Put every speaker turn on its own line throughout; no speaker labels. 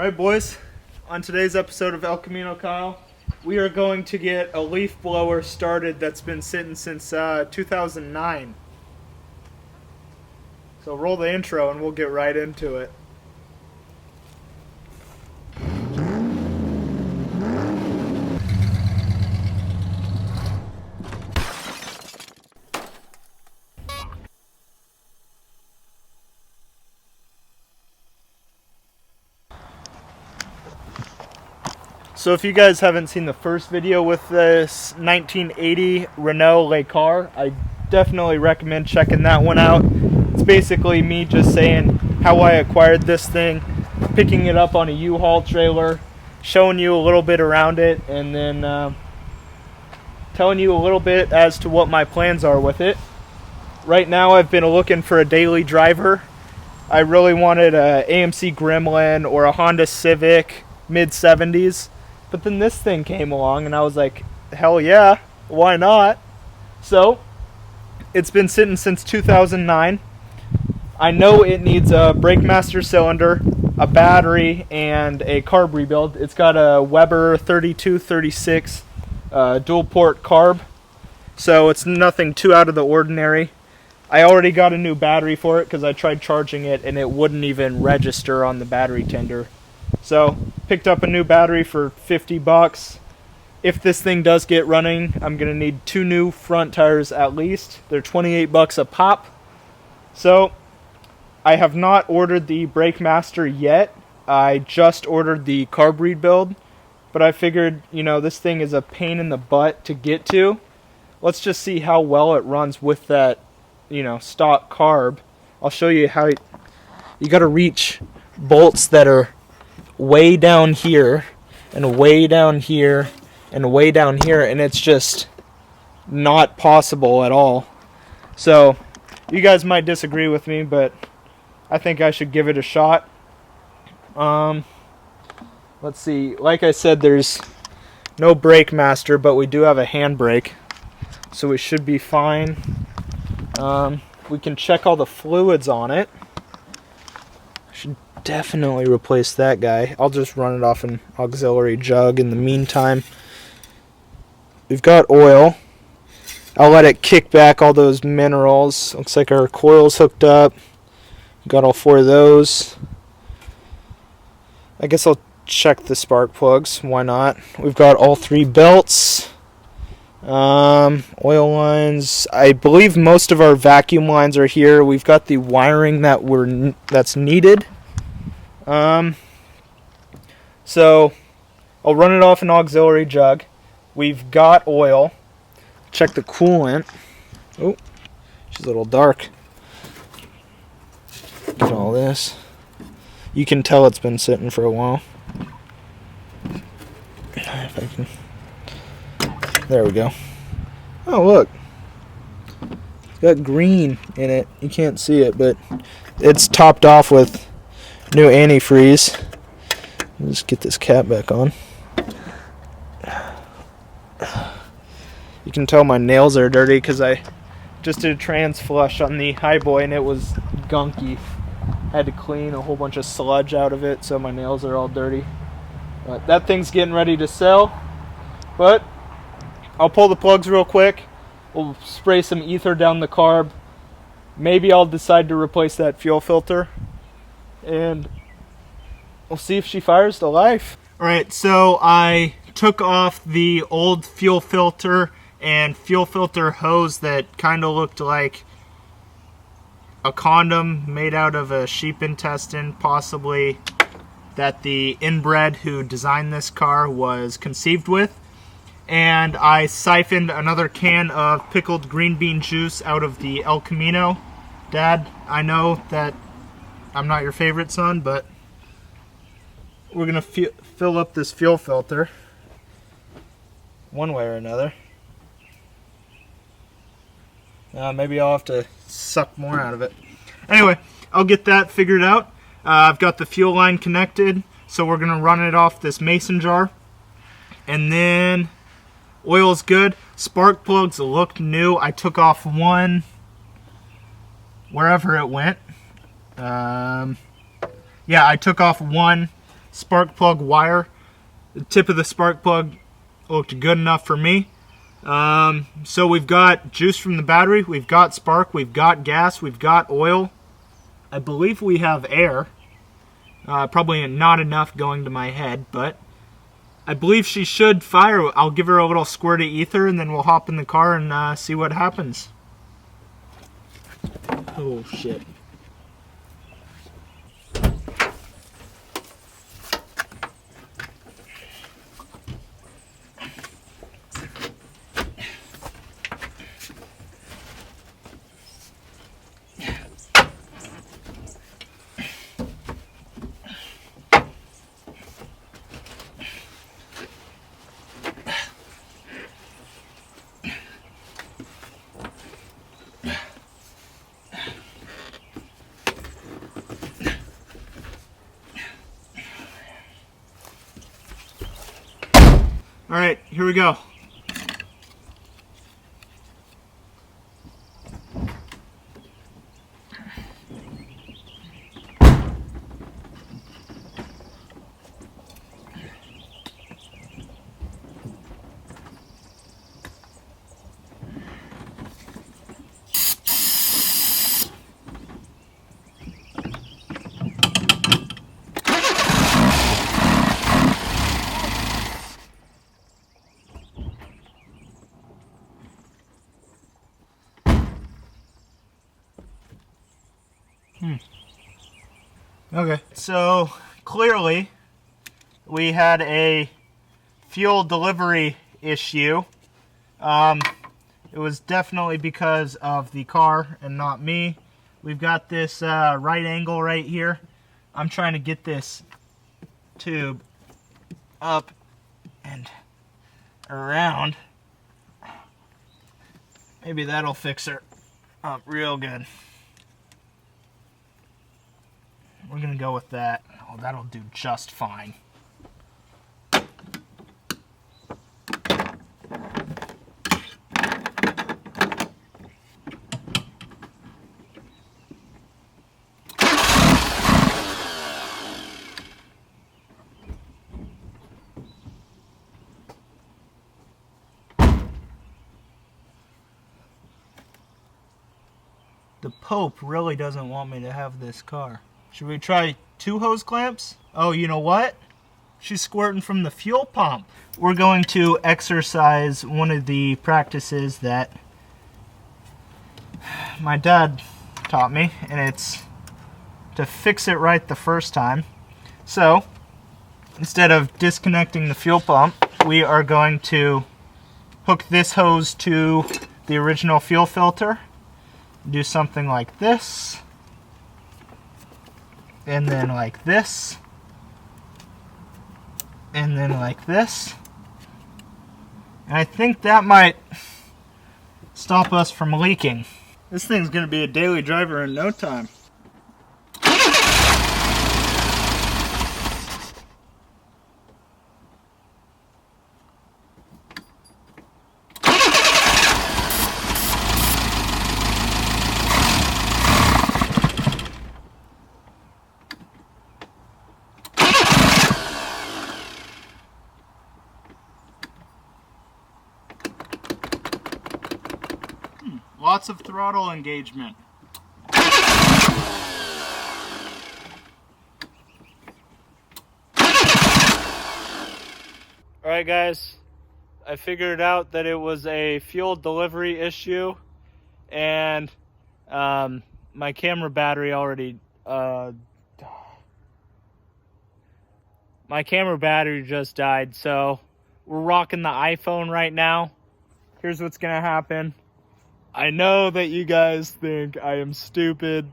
Alright boys, on today's episode of El Camino Kyle, we are going to get a leaf blower started that's been sitting since 2009. So roll the intro and we'll get right into it. So if you guys haven't seen the first video with this 1980 Renault Le Car, I definitely recommend checking that one out. It's basically me just saying how I acquired this thing, picking it up on a U-Haul trailer, showing you a little bit around it, and then telling you a little bit as to what my plans are with it. Right now I've been looking for a daily driver. I really wanted a AMC Gremlin or a Honda Civic mid-70s. But then this thing came along and I was like, hell yeah, why not? So, it's been sitting since 2009. I know it needs a brake master cylinder, a battery, and a carb rebuild. It's got a Weber 3236 dual port carb. So it's nothing too out of the ordinary. I already got a new battery for it because I tried charging it and it wouldn't even register on the battery tender. So, picked up a new battery for 50 bucks. If this thing does get running, I'm going to need 2 new front tires at least. They're 28 bucks a pop. So, I have not ordered the brake master yet. I just ordered the carb rebuild. But I figured, this thing is a pain in the butt to get to. Let's just see how well it runs with that, stock carb. I'll show you how you got to reach bolts that are way down here and way down here and way down here, and it's just not possible at all. So you guys might disagree with me, but I think I should give it a shot. Let's see, like I said, there's no brake master, but we do have a handbrake, so we should be fine. We can check all the fluids on it. Should definitely replace that guy. I'll just run it off an auxiliary jug in the meantime. We've got oil. I'll let it kick back all those minerals. Looks like our coil's hooked up. Got all 4 of those. I guess I'll check the spark plugs. Why not? We've got all 3 belts. Oil lines. I believe most of our vacuum lines are here. We've got the wiring that's needed. So I'll run it off an auxiliary jug. We've got oil. Check the coolant. Oh, she's a little dark. Get all this. You can tell it's been sitting for a while. If I can. There we go. Oh, look. It's got green in it. You can't see it, but it's topped off with new antifreeze. Let's get this cap back on. You can tell my nails are dirty because I just did a trans flush on the highboy and it was gunky. Had to clean a whole bunch of sludge out of it, so my nails are all dirty. But that thing's getting ready to sell. But I'll pull the plugs real quick. We'll spray some ether down the carb. Maybe I'll decide to replace that fuel filter. And we'll see if she fires to life. Alright, so I took off the old fuel filter and fuel filter hose that kind of looked like a condom made out of a sheep intestine, possibly that the inbred who designed this car was conceived with. And I siphoned another can of pickled green bean juice out of the El Camino. Dad, I know that I'm not your favorite son, but we're going to fill up this fuel filter one way or another. Maybe I'll have to suck more out of it. Anyway, I'll get that figured out. I've got the fuel line connected, so we're going to run it off this mason jar. And then oil's good. Spark plugs look new. I took off one wherever it went. Yeah, I took off one spark plug wire. The tip of the spark plug looked good enough for me. So we've got juice from the battery, we've got spark, we've got gas, we've got oil. I believe we have air. Probably not enough going to my head, but I believe she should fire. I'll give her a little squirt of ether and then we'll hop in the car and see what happens. Oh shit. All right, here we go. Okay, so clearly we had a fuel delivery issue. It was definitely because of the car and not me. We've got this right angle right here. I'm trying to get this tube up and around. Maybe that'll fix her up real good. We're gonna go with that. Oh, that'll do just fine. The Pope really doesn't want me to have this car. Should we try 2 hose clamps? Oh, you know what? She's squirting from the fuel pump. We're going to exercise one of the practices that my dad taught me, and it's to fix it right the first time. So, instead of disconnecting the fuel pump, we are going to hook this hose to the original fuel filter, do something like this, and then like this, and then like this. And I think that might stop us from leaking. This thing's gonna be a daily driver in no time. Lots of throttle engagement. Alright guys, I figured out that it was a fuel delivery issue, and my camera battery already my camera battery just died, so we're rocking the iPhone right now. Here's what's gonna happen. I know that you guys think I am stupid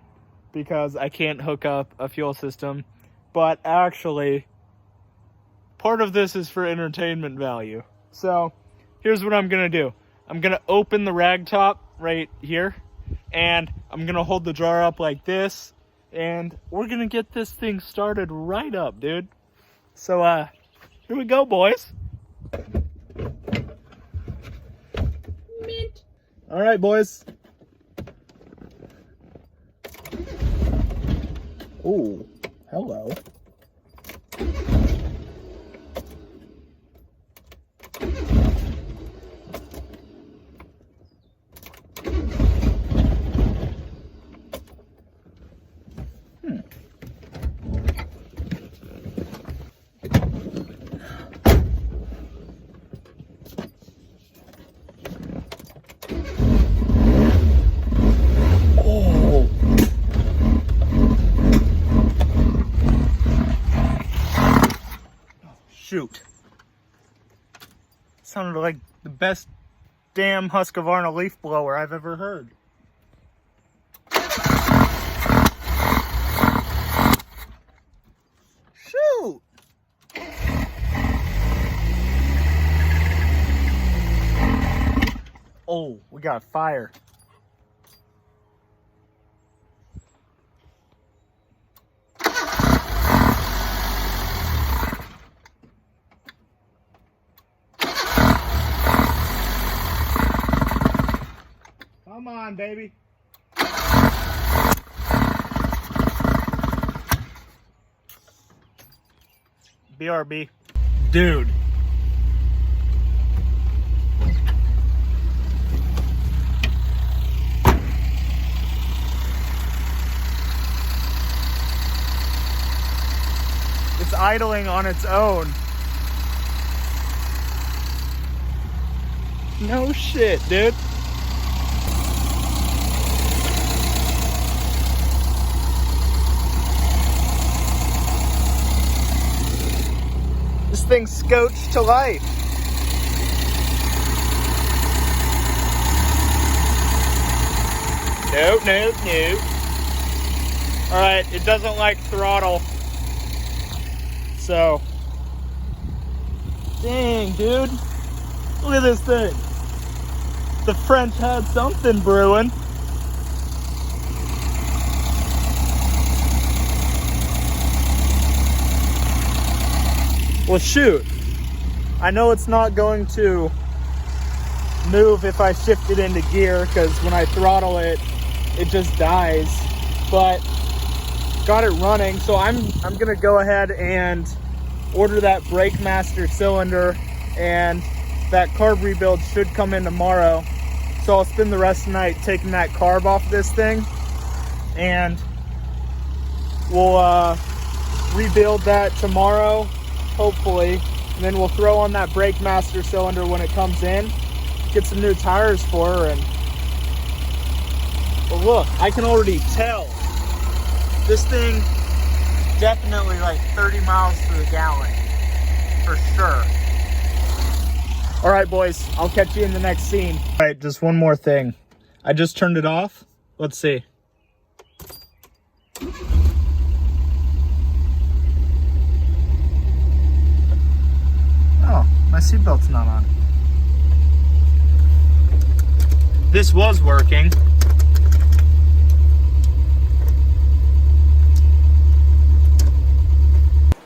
because I can't hook up a fuel system, but actually, part of this is for entertainment value. So, here's what I'm gonna do. I'm gonna open the rag top right here, and I'm gonna hold the jar up like this, and we're gonna get this thing started right up, dude. So, here we go, boys. Mint. All right, boys. Oh, hello. shoot. Sounded like the best damn Husqvarna leaf blower I've ever heard. Shoot! Oh, we got fire. Come on, baby. BRB. Dude. It's idling on its own. No shit, dude. This thing's scotched to life. Nope, nope, nope. Alright, it doesn't like throttle. So, dang, dude. Look at this thing. The French had something brewing. Well, shoot. I know it's not going to move if I shift it into gear, because when I throttle it, it just dies. But got it running, so I'm gonna go ahead and order that brake master cylinder, and that carb rebuild should come in tomorrow. So I'll spend the rest of the night taking that carb off this thing, and we'll rebuild that tomorrow, hopefully, and then we'll throw on that brake master cylinder when it comes in, get some new tires for her. And but look, I can already tell this thing definitely like 30 miles to the gallon for sure. All right, boys, I'll catch you in the next scene. All right, just one more thing. I just turned it off. Let's see. Oh, my seatbelt's not on. This was working.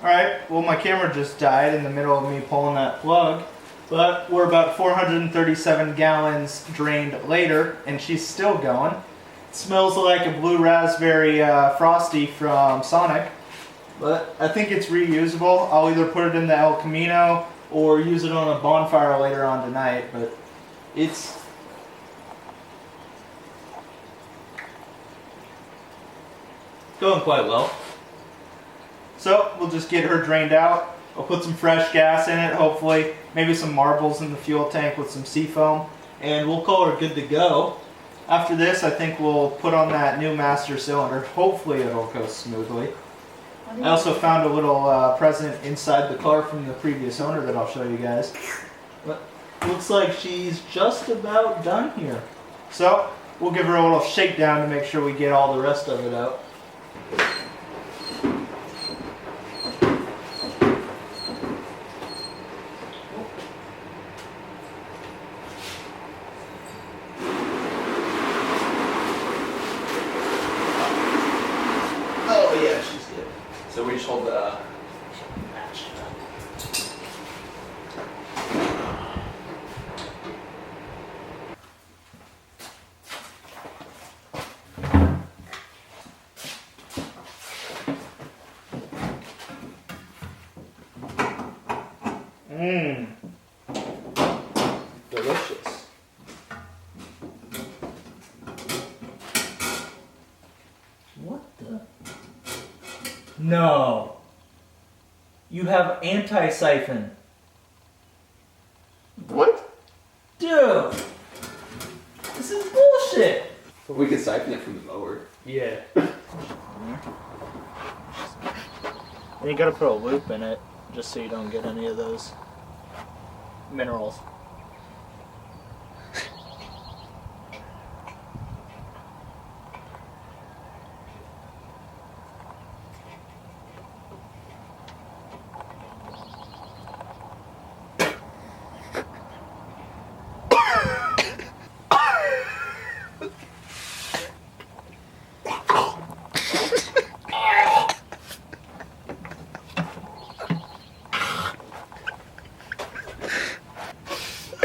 Alright, well, my camera just died in the middle of me pulling that plug, but we're about 437 gallons drained later, and she's still going. It smells like a blue raspberry Frosty from Sonic, but I think it's reusable. I'll either put it in the El Camino or use it on a bonfire later on tonight, but it's going quite well. So we'll just get her drained out. I'll put some fresh gas in it, hopefully. Maybe some marbles in the fuel tank with some seafoam. And we'll call her good to go. After this, I think we'll put on that new master cylinder. Hopefully it'll go smoothly. I also found a little present inside the car from the previous owner that I'll show you guys. But looks like she's just about done here. So we'll give her a little shakedown to make sure we get all the rest of it out.
Oh yeah, she's good. So we just hold the match.
Mmm. Delicious. What the? No. You have anti-siphon.
What?
Dude. This is bullshit.
But we could siphon it from the mower.
Yeah. You gotta put a loop in it. just so you don't get any of those minerals.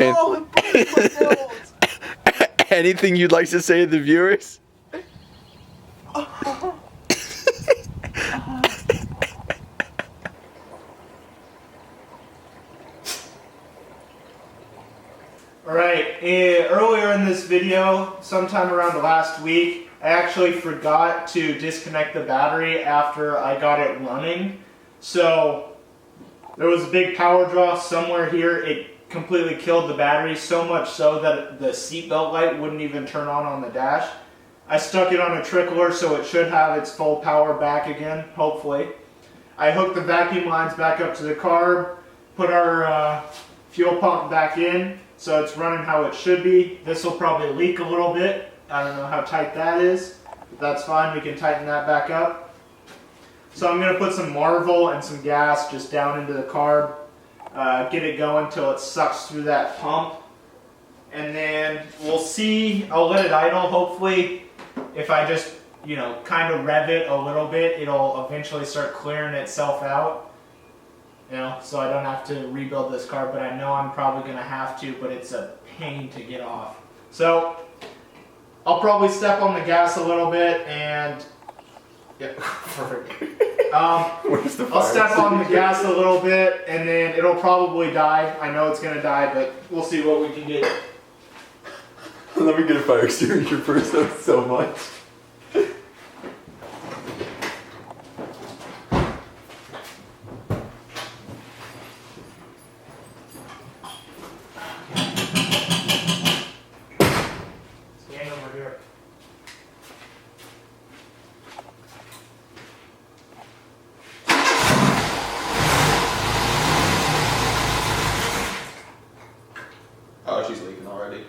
Oh, it burns my nose.
Anything you'd like to say to the viewers?
Alright, earlier in this video, sometime around last week, I actually forgot to disconnect the battery after I got it running. So there was a big power draw somewhere here. It completely killed the battery, so much so that the seatbelt light wouldn't even turn on the dash. I stuck it on a trickler, so it should have its full power back again, hopefully. I hooked the vacuum lines back up to the car, put our fuel pump back in, so it's running how it should be. This will probably leak a little bit. I don't know how tight that is, but that's fine. We can tighten that back up. So I'm going to put some Marvel and some gas just down into the carb. Get it going till it sucks through that pump, and then we'll see. I'll let it idle. Hopefully, if I just, you know, kind of rev it a little bit, it'll eventually start clearing itself out. You know, so I don't have to rebuild this car, but I know I'm probably going to have to, but it's a pain to get off. So I'll probably step on the gas a little bit and yeah, perfect. I'll step on the gas a little bit, and then it'll probably die. I know it's going to die, but we'll see what we can get.
Let me get a fire extinguisher first, that's so much.
Stand over here.
Oh, she's leaking already.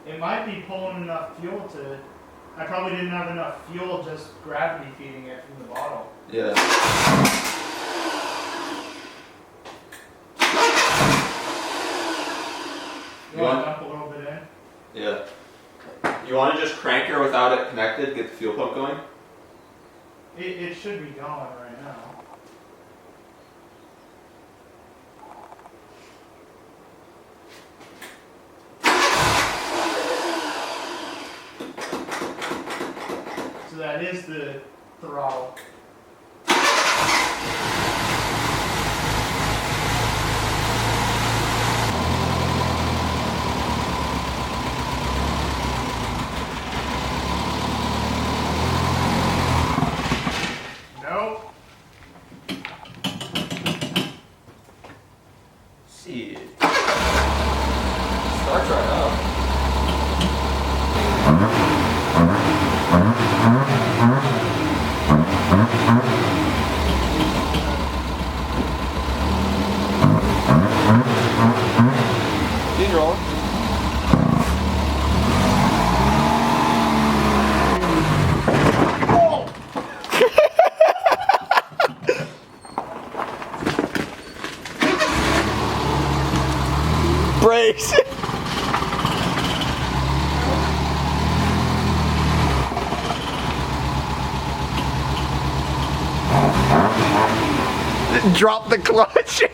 It might be pulling enough fuel to... I probably didn't have enough fuel just gravity feeding it from the bottle.
Yeah.
You want to dump a little bit in?
Yeah. You want to just crank her without it connected, get the fuel pump going?
It should be going right now. So that is the throttle. Nope.
See. Starts right up. She's rolling.
Brakes! Drop the clutch!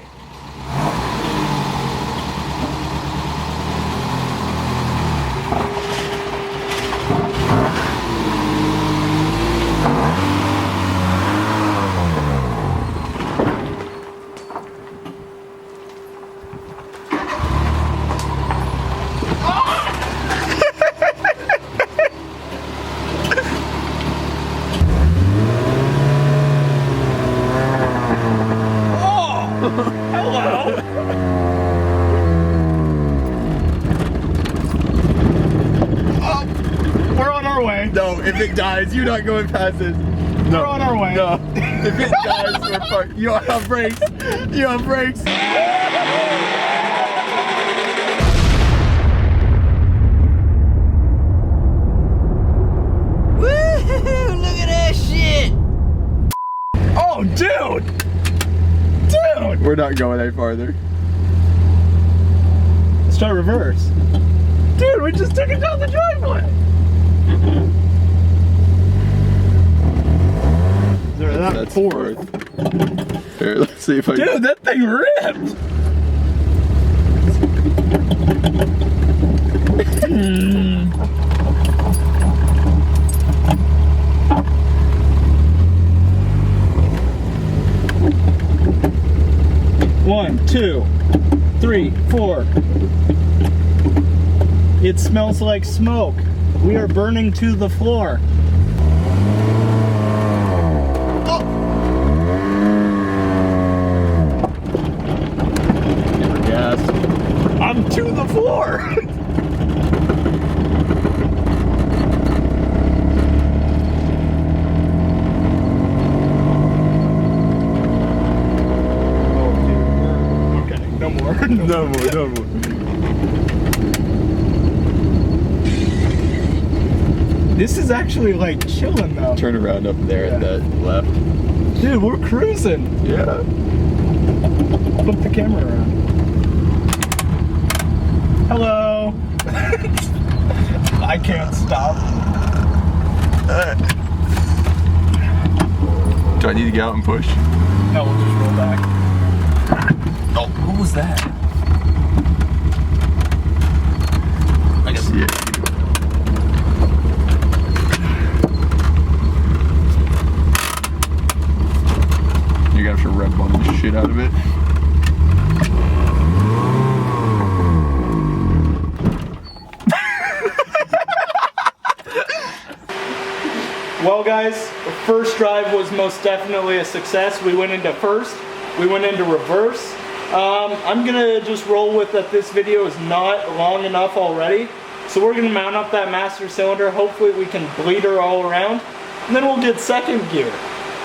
if it dies, you're not going past this. No,
We're on our way.
No, if it dies, we're fucked. You have brakes. You have brakes.
Woohoo! Look at that shit!
Oh, dude! Dude!
We're not going any farther.
Let's try reverse. Dude, we just took it down the driveway.
That's fourth. Here, let's see if I.
Dude, that thing ripped. One, two, three, four. It smells like smoke. We are burning to the floor.
Gas.
I'm to the floor. Okay, no more.
No more. No more.
This is actually like chilling though.
Turn around up there at that left.
Dude, we're cruising.
Yeah.
Flip the camera around. Hello. I can't stop.
Do I need to get out and push?
No, we'll just roll back.
Oh,
What was that?
I see it. You're gonna have to rev bomb the shit out of it.
Well guys, the first drive was most definitely a success. We went into first, we went into reverse. I'm gonna just roll with that this video is not long enough already. So we're gonna mount up that master cylinder. Hopefully we can bleed her all around. And then we'll get second gear.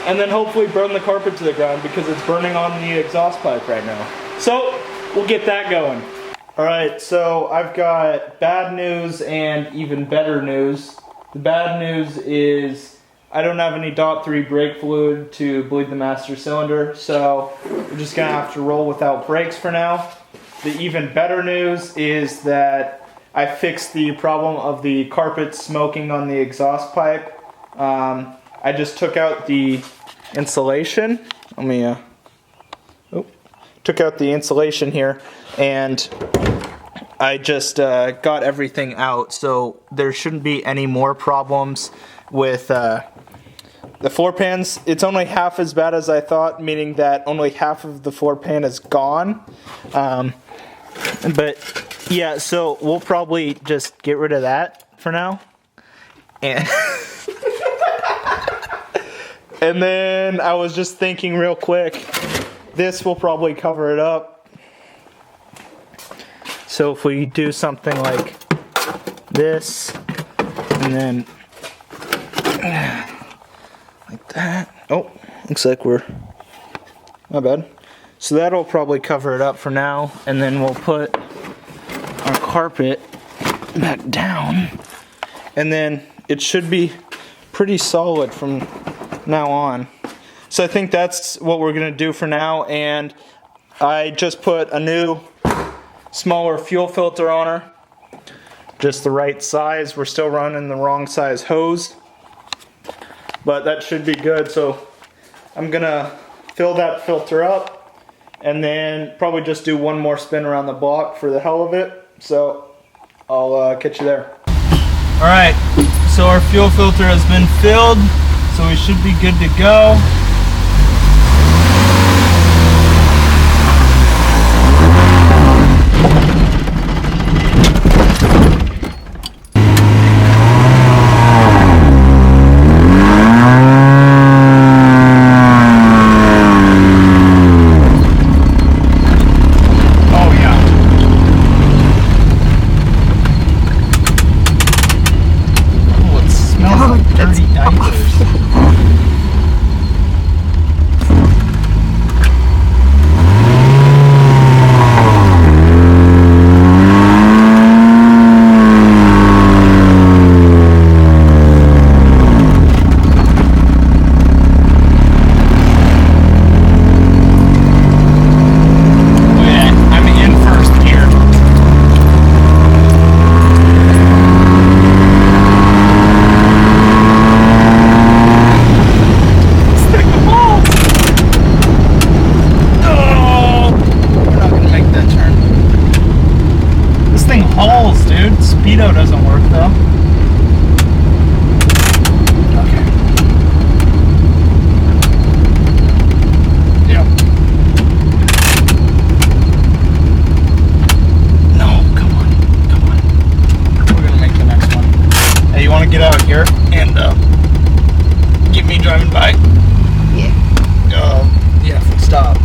And then hopefully burn the carpet to the ground because it's burning on the exhaust pipe right now. So we'll get that going. All right, so I've got bad news and even better news. The bad news is I don't have any .3 brake fluid to bleed the master cylinder, so we're just gonna have to roll without brakes for now. The even better news is that I fixed the problem of the carpet smoking on the exhaust pipe. I just took out the insulation. Let me took out the insulation here, and I just got everything out, so there shouldn't be any more problems with the floor pans. It's only half as bad as I thought, meaning that only half of the floor pan is gone. But yeah, so we'll probably just get rid of that for now. And and then I was just thinking real quick, this will probably cover it up. So if we do something like this, and then like that. Oh, looks like we're, my bad. So that'll probably cover it up for now, and then we'll put our carpet back down, and then it should be pretty solid from now on. So I think that's what we're gonna do for now, and I just put a new smaller fuel filter on her, just the right size. We're still running the wrong size hose, but that should be good. So I'm gonna fill that filter up and then probably just do one more spin around the block for the hell of it. So I'll catch you there. All right, so our fuel filter has been filled, so we should be good to go. speedo doesn't work though. Okay. Yep. No, come on. Come on. We're gonna make the next one. Hey, you wanna get out here and get me driving by? Yeah. Yeah, stop.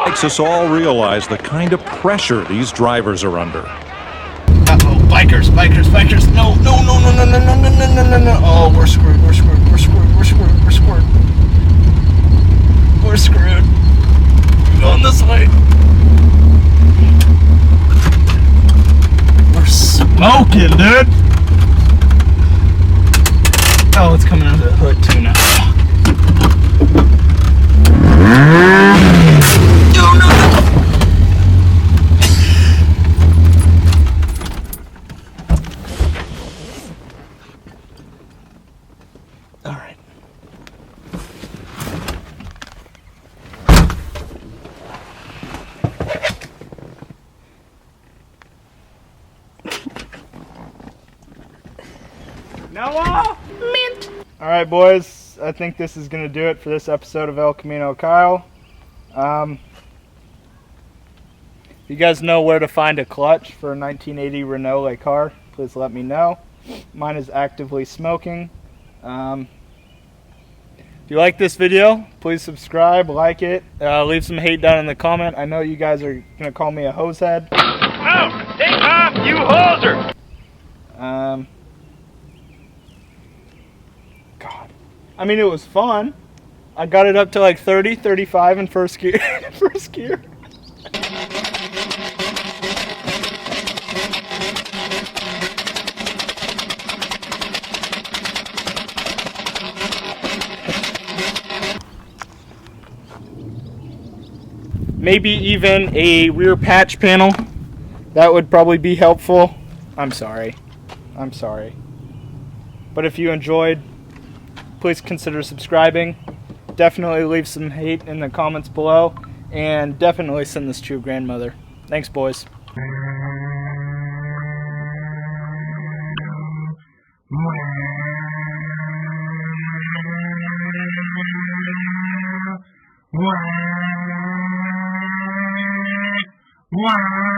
Makes us all realize the kind of pressure these drivers are under.
Uh-oh, bikers, bikers, bikers. No, no, no, no, no, no, no, no, no, no, no. Oh, we're screwed, we're screwed, we're screwed, we're screwed, we're screwed. We're screwed. We're going this way. We're smoking, dude. Oh, it's coming out of the hood too now. No, no, no. All right. Noah! Mint! All right, boys. I think this is going to do it for this episode of El Camino Kyle. If you guys know where to find a clutch for a 1980 Renault car, please let me know. Mine is actively smoking. If you like this video, please subscribe, like it, leave some hate down in the comment. I know you guys are going to call me a hosehead.
No! Take off, you hoser!
God. I mean, it was fun. I got it up to like 30, 35 in first gear. First gear. Maybe even a rear patch panel. That would probably be helpful. I'm sorry. I'm sorry. But if you enjoyed, please consider subscribing. Definitely leave some hate in the comments below. And definitely send this to your grandmother. Thanks, boys.
Wow.